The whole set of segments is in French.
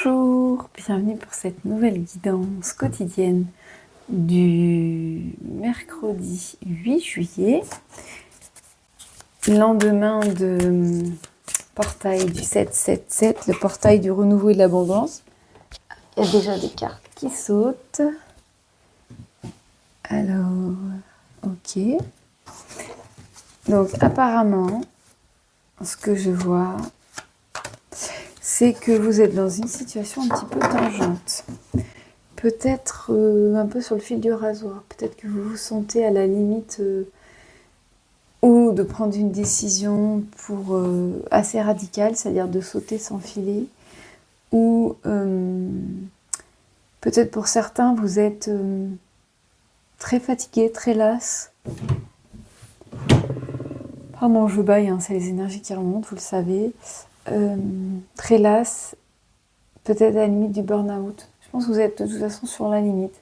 Bonjour, bienvenue pour cette nouvelle guidance quotidienne du mercredi 8 juillet, lendemain de portail du 777, le portail du renouveau et de l'abondance. Il y a déjà des cartes qui sautent. Alors, ok. Donc apparemment, ce que je vois, c'est que vous êtes dans une situation un petit peu tangente. Peut-être un peu sur le fil du rasoir. Peut-être que vous vous sentez à la limite ou de prendre une décision pour assez radicale, c'est-à-dire de sauter sans filet. Ou peut-être pour certains, vous êtes très fatigué, très las. Pardon, je baille, hein, c'est les énergies qui remontent, vous le savez. Très las, peut-être à la limite du burn-out. Je pense que vous êtes de toute façon sur la limite.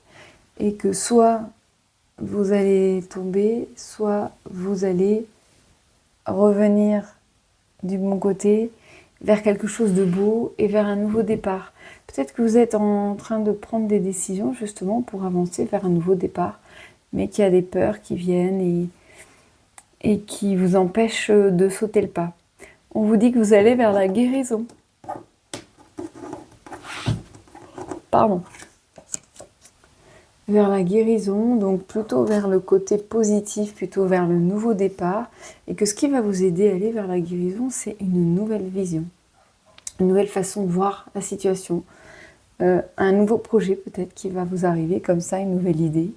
Et que soit vous allez tomber, soit vous allez revenir du bon côté vers quelque chose de beau et vers un nouveau départ. Peut-être que vous êtes en train de prendre des décisions justement pour avancer vers un nouveau départ, mais qu'il y a des peurs qui viennent et qui vous empêchent de sauter le pas. On vous dit que vous allez vers la guérison. Pardon. Vers la guérison, donc plutôt vers le côté positif, plutôt vers le nouveau départ, et que ce qui va vous aider à aller vers la guérison, c'est une nouvelle vision, une nouvelle façon de voir la situation, un nouveau projet peut-être qui va vous arriver comme ça, une nouvelle idée,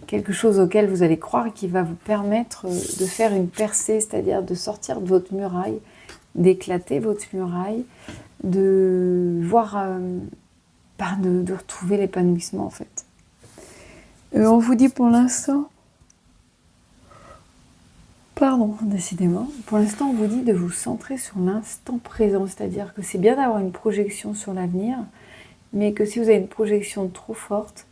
quelque chose auquel vous allez croire et qui va vous permettre de faire une percée, c'est-à-dire de sortir de votre muraille, d'éclater votre muraille, de voir, de retrouver l'épanouissement en fait. On vous dit pour l'instant, décidément, pour l'instant on vous dit de vous centrer sur l'instant présent, c'est-à-dire que c'est bien d'avoir une projection sur l'avenir, mais que si vous avez une projection trop forte,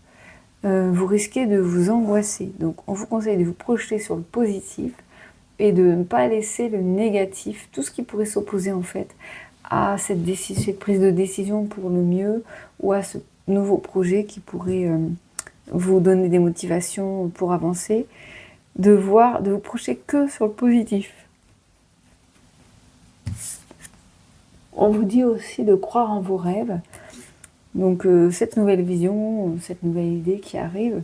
vous risquez de vous angoisser. Donc on vous conseille de vous projeter sur le positif et de ne pas laisser le négatif, tout ce qui pourrait s'opposer en fait à cette prise de décision pour le mieux ou à ce nouveau projet qui pourrait vous donner des motivations pour avancer, de vous projeter que sur le positif. On vous dit aussi de croire en vos rêves. Donc cette nouvelle vision, cette nouvelle idée qui arrive,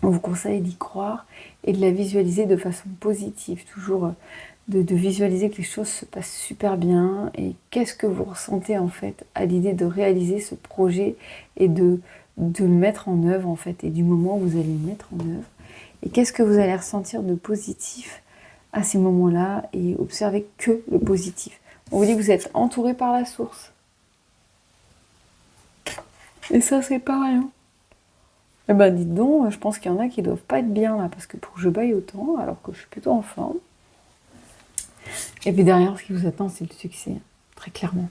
on vous conseille d'y croire et de la visualiser de façon positive, toujours de visualiser que les choses se passent super bien et qu'est-ce que vous ressentez en fait à l'idée de réaliser ce projet et de le mettre en œuvre en fait, et du moment où vous allez le mettre en œuvre. Et qu'est-ce que vous allez ressentir de positif à ces moments-là et observer que le positif. On vous dit que vous êtes entouré par la source. Et ça, c'est pas rien. Eh ben, dites donc, je pense qu'il y en a qui doivent pas être bien là, parce que pour que je baille autant, alors que je suis plutôt en forme. Et puis derrière, ce qui vous attend, c'est le succès, très clairement.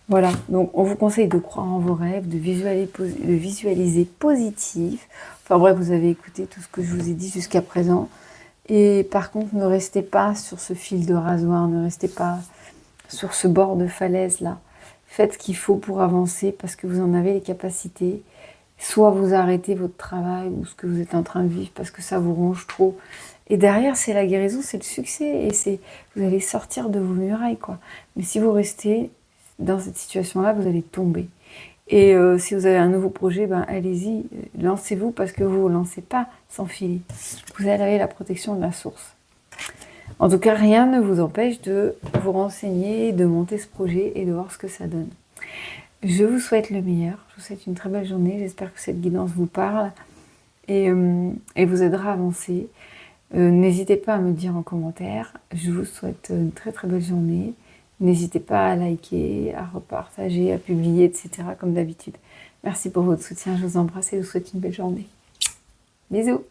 Voilà, donc on vous conseille de croire en vos rêves, de visualiser positif. Enfin bref, vous avez écouté tout ce que je vous ai dit jusqu'à présent. Et par contre, ne restez pas sur ce fil de rasoir, ne restez pas sur ce bord de falaise là. Faites ce qu'il faut pour avancer parce que vous en avez les capacités. Soit vous arrêtez votre travail ou ce que vous êtes en train de vivre parce que ça vous ronge trop. Et derrière, c'est la guérison, c'est le succès. Et vous allez sortir de vos murailles, quoi. Mais si vous restez dans cette situation-là, vous allez tomber. Et si vous avez un nouveau projet, ben allez-y, lancez-vous parce que vous ne vous lancez pas sans filet. Vous avez la protection de la source. En tout cas, rien ne vous empêche de vous renseigner, de monter ce projet et de voir ce que ça donne. Je vous souhaite le meilleur, je vous souhaite une très belle journée, j'espère que cette guidance vous parle et vous aidera à avancer. N'hésitez pas à me dire en commentaire, je vous souhaite une très très belle journée. N'hésitez pas à liker, à repartager, à publier, etc. comme d'habitude. Merci pour votre soutien, je vous embrasse et je vous souhaite une belle journée. Bisous!